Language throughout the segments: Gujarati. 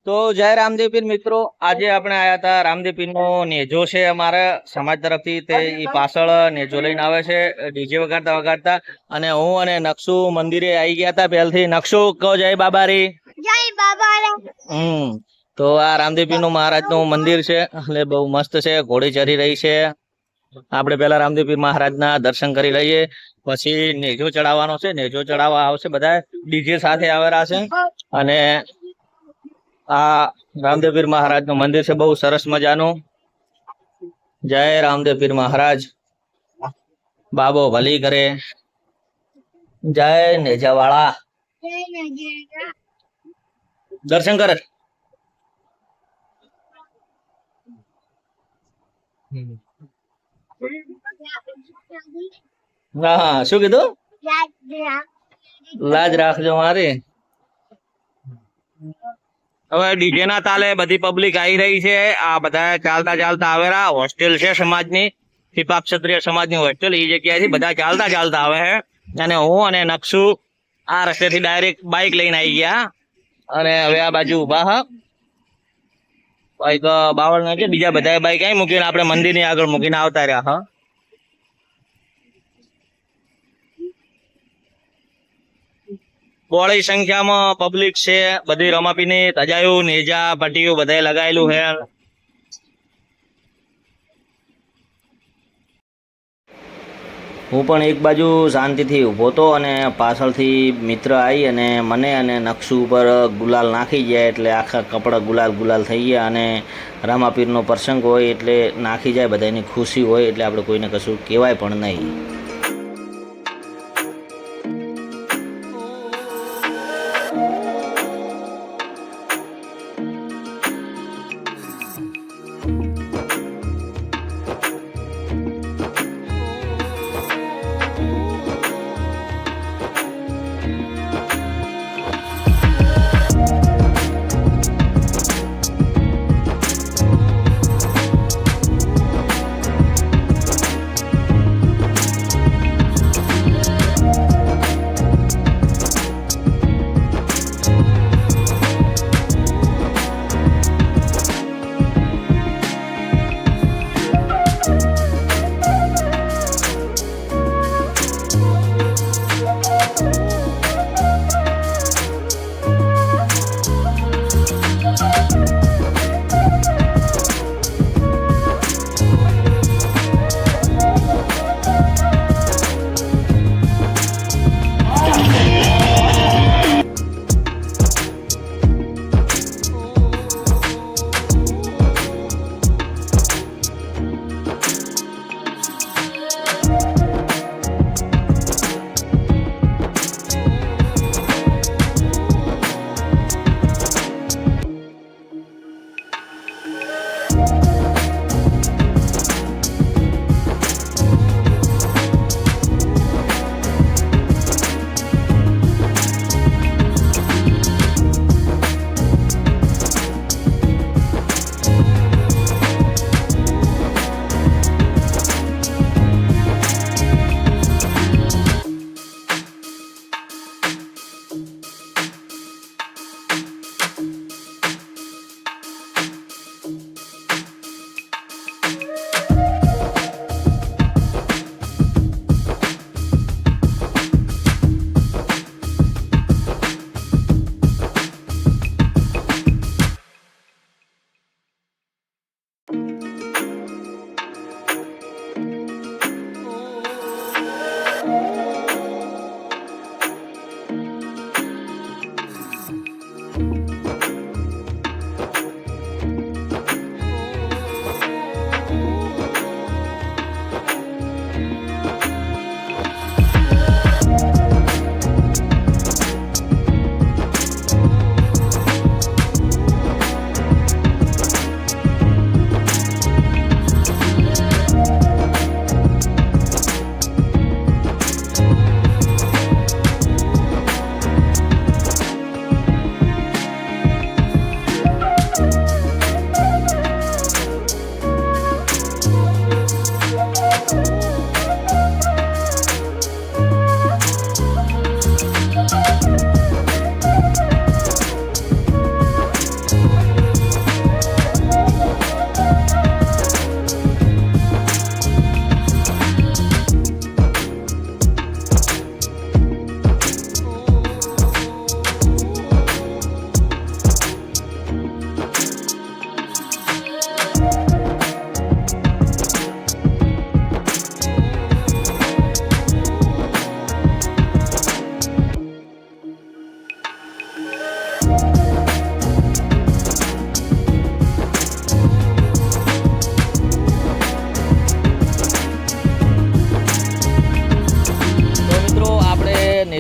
તો જય રામદેવ પીર મિત્રો, આજે આપણે આયા હતા રામદેવ પીર નો નેજો છે અમારા સમાજ તરફથી. તે ઈ પાછળ નેજો લઈને આવે છે ડીજે વગાડતા વગાડતા, અને હું અને નકશુ મંદિરે આવી ગયા હતા પહેલથી. નકશુ કહો જય બાબારી. જય બાબા રે. તો આ રામદેવ પીર નું મહારાજ નું મંદિર છે, એટલે બહુ મસ્ત છે. ઘોડી ચરી રહી છે. આપણે પેલા રામદેવ પીર મહારાજ ના દર્શન કરી લઈએ, પછી નેજો ચડાવવાનો છે. નેજો ચડાવવા આવશે બધા ડીજે સાથે આવેલા છે. અને આ રામદેવ પીર મહારાજ નું મંદિર છે, બહુ સરસ મજાનું. જય રામદેવ પીર મહારાજ, બાબો ભલી કરે. જય નેજાવાળા. જય નજરા. દર્શન કરે. હા, શું કીધું? લાજ રાખજો મારી. હવે ડીજે ના તાલે બધી પબ્લિક આવી રહી છે. આ બધા ચાલતા ચાલતા આવેલા. હોસ્ટેલ છે સમાજની, ફીપા ક્ષત્રિય સમાજની હોસ્ટેલ. એ જગ્યાએથી બધા ચાલતા ચાલતા આવે છે. અને હું અને નકશુ આ રસ્તેથી ડાયરેક્ટ બાઇક લઈને આવી ગયા, અને હવે આ બાજુ ઉભા હા. બાઈક બાવળ ના છે, બીજા બધા બાઈક અહીં મૂકીને આપણે મંદિરની આગળ મૂકીને આવતા રહ્યા. હા, બોળી સંખ્યામાં પબ્લિક છે. બધી રમાપીની તજાયું, નેજા, પટીયું બધાય લગાયેલું છે. હું પણ એક બાજુ શાંતિથી ઊભો હતો, અને પાછળથી મિત્ર આવી અને મને અને નકશુ ઉપર ગુલાલ નાખી જાય. એટલે આખા કપડાં ગુલાલ ગુલાલ થઈ ગયા. અને રામાપીરનો પ્રસંગ હોય એટલે નાખી જાય, બધાની ખુશી હોય એટલે આપણે કોઈને કશું કહેવાય પણ નહીં.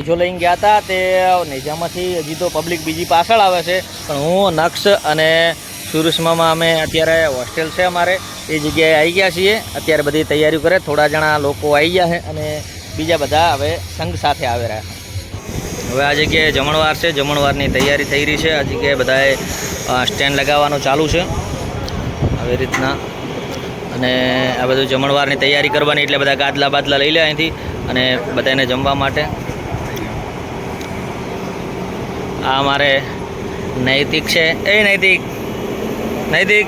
નેજો લઈને ગયા હતા તે નેજામાંથી હજી તો પબ્લિક બીજી પાછળ આવે છે, પણ હું નક્ષ અને સુરસમામાં અમે અત્યારે હોસ્ટેલ છે અમારે એ જગ્યાએ આવી ગયા છીએ. અત્યારે બધી તૈયારીઓ કરે, થોડા જણા લોકો આવી ગયા છે અને બીજા બધા હવે સંઘ સાથે આવી રહ્યા. હવે આ જગ્યાએ જમણવાર છે, જમણવારની તૈયારી થઈ રહી છે. આ જગ્યાએ બધાએ સ્ટેન્ડ લગાવવાનું ચાલુ છે આવી રીતના, અને આ બધું જમણવારની તૈયારી કરવાની એટલે બધા ગાદલા બાદલા લઈ લે અહીંથી અને બધાને જમવા માટે. આ અમારે નૈતિક છે. એ નૈતિક, નૈતિક